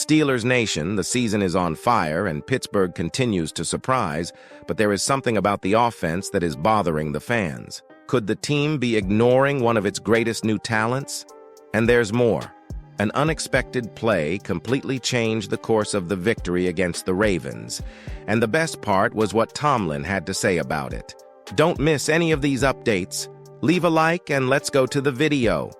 Steelers Nation, the season is on fire and Pittsburgh continues to surprise, but there is something about the offense that is bothering the fans. Could the team be ignoring one of its greatest new talents? And there's more. An unexpected play completely changed the course of the victory against the Ravens, and the best part was what Tomlin had to say about it. Don't miss any of these updates. Leave a like and let's go to the video.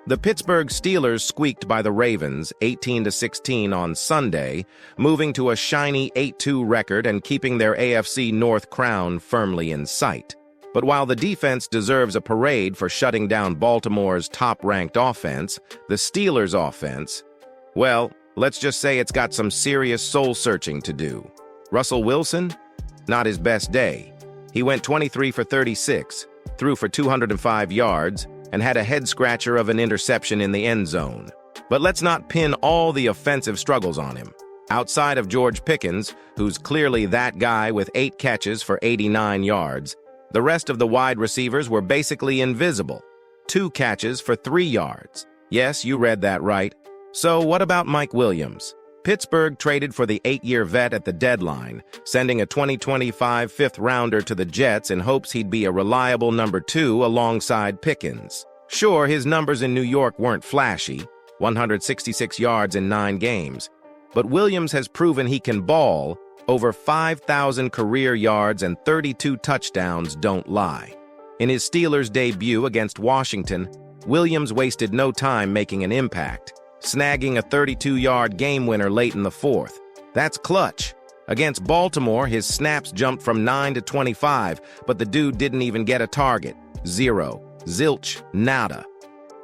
The Pittsburgh Steelers squeaked by the Ravens 18-16 on Sunday, moving to a shiny 8-2 record and keeping their AFC North crown firmly in sight. But while the defense deserves a parade for shutting down Baltimore's top-ranked offense, the Steelers' offense, well, let's just say it's got some serious soul-searching to do. Russell Wilson? Not his best day. He went 23 for 36, threw for 205 yards, and had a head-scratcher of an interception in the end zone. But let's not pin all the offensive struggles on him. Outside of George Pickens, who's clearly that guy with 8 catches for 89 yards, the rest of the wide receivers were basically invisible. 2 catches for 3 yards. Yes, you read that right. So what about Mike Williams? Pittsburgh traded for the 8-year vet at the deadline, sending a 2025 fifth-rounder to the Jets in hopes he'd be a reliable number 2 alongside Pickens. Sure, his numbers in New York weren't flashy, 166 yards in 9 games, but Williams has proven he can ball. Over 5,000 career yards and 32 touchdowns don't lie. In his Steelers debut against Washington, Williams wasted no time making an impact, snagging a 32-yard game-winner late in the 4th. That's clutch. Against Baltimore, his snaps jumped from 9 to 25, but the dude didn't even get a target. 0. Zilch. Nada.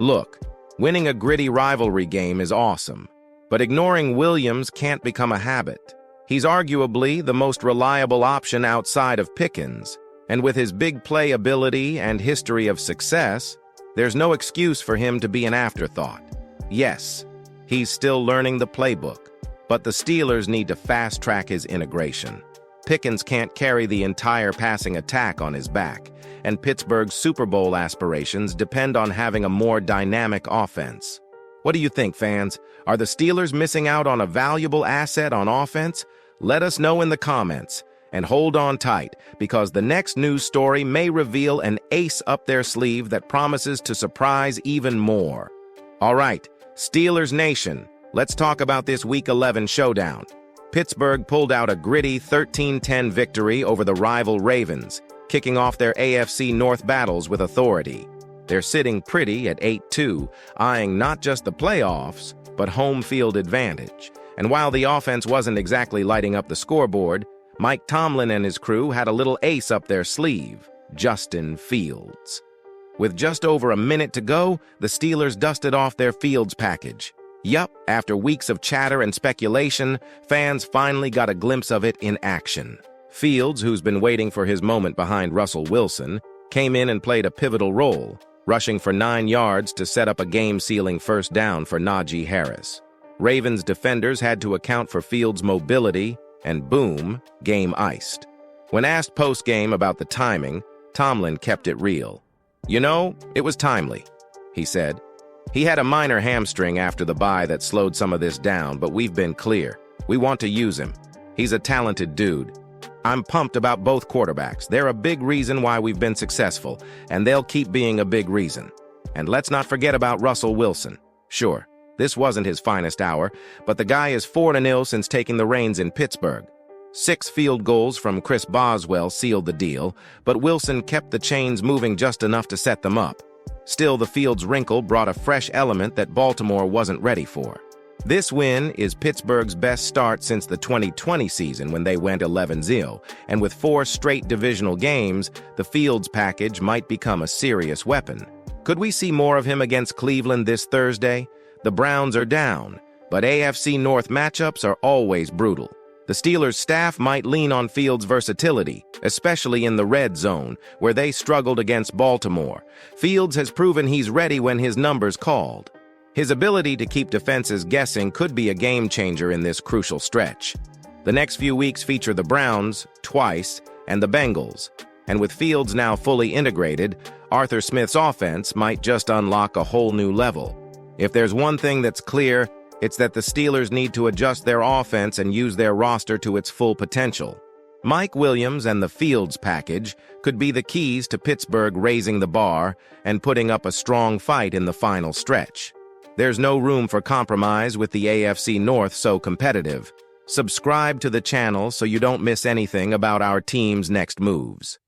Look, winning a gritty rivalry game is awesome, but ignoring Williams can't become a habit. He's arguably the most reliable option outside of Pickens, and with his big play ability and history of success, there's no excuse for him to be an afterthought. Yes, he's still learning the playbook, but the Steelers need to fast-track his integration. Pickens can't carry the entire passing attack on his back, and Pittsburgh's Super Bowl aspirations depend on having a more dynamic offense. What do you think, fans? Are the Steelers missing out on a valuable asset on offense? Let us know in the comments, and hold on tight, because the next news story may reveal an ace up their sleeve that promises to surprise even more. All right, Steelers Nation, let's talk about this Week 11 showdown. Pittsburgh pulled out a gritty 13-10 victory over the rival Ravens, kicking off their AFC North battles with authority. They're sitting pretty at 8-2, eyeing not just the playoffs, but home field advantage. And while the offense wasn't exactly lighting up the scoreboard, Mike Tomlin and his crew had a little ace up their sleeve, Justin Fields. With just over a minute to go, the Steelers dusted off their Fields package. Yup, after weeks of chatter and speculation, fans finally got a glimpse of it in action. Fields, who's been waiting for his moment behind Russell Wilson, came in and played a pivotal role, rushing for 9 yards to set up a game-sealing first down for Najee Harris. Ravens defenders had to account for Fields' mobility, and boom, game iced. When asked post-game about the timing, Tomlin kept it real. "You know, it was timely," he said. "He had a minor hamstring after the bye that slowed some of this down, but we've been clear. We want to use him. He's a talented dude. I'm pumped about both quarterbacks. They're a big reason why we've been successful, and they'll keep being a big reason. And let's not forget about Russell Wilson. Sure, this wasn't his finest hour, but the guy is 4-0 since taking the reins in Pittsburgh. 6 field goals from Chris Boswell sealed the deal, but Wilson kept the chains moving just enough to set them up. Still, the Fields wrinkle brought a fresh element that Baltimore wasn't ready for. This win is Pittsburgh's best start since the 2020 season when they went 11-0, and with 4 straight divisional games, the Fields package might become a serious weapon. Could we see more of him against Cleveland this Thursday? The Browns are down, but AFC North matchups are always brutal. The Steelers' staff might lean on Fields' versatility, especially in the red zone, where they struggled against Baltimore. Fields has proven he's ready when his number's called. His ability to keep defenses guessing could be a game-changer in this crucial stretch. The next few weeks feature the Browns, twice, and the Bengals. And with Fields now fully integrated, Arthur Smith's offense might just unlock a whole new level. If there's one thing that's clear, It's that the Steelers need to adjust their offense and use their roster to its full potential. Mike Williams and the Fields package could be the keys to Pittsburgh raising the bar and putting up a strong fight in the final stretch. There's no room for compromise with the AFC North so competitive. Subscribe to the channel so you don't miss anything about our team's next moves.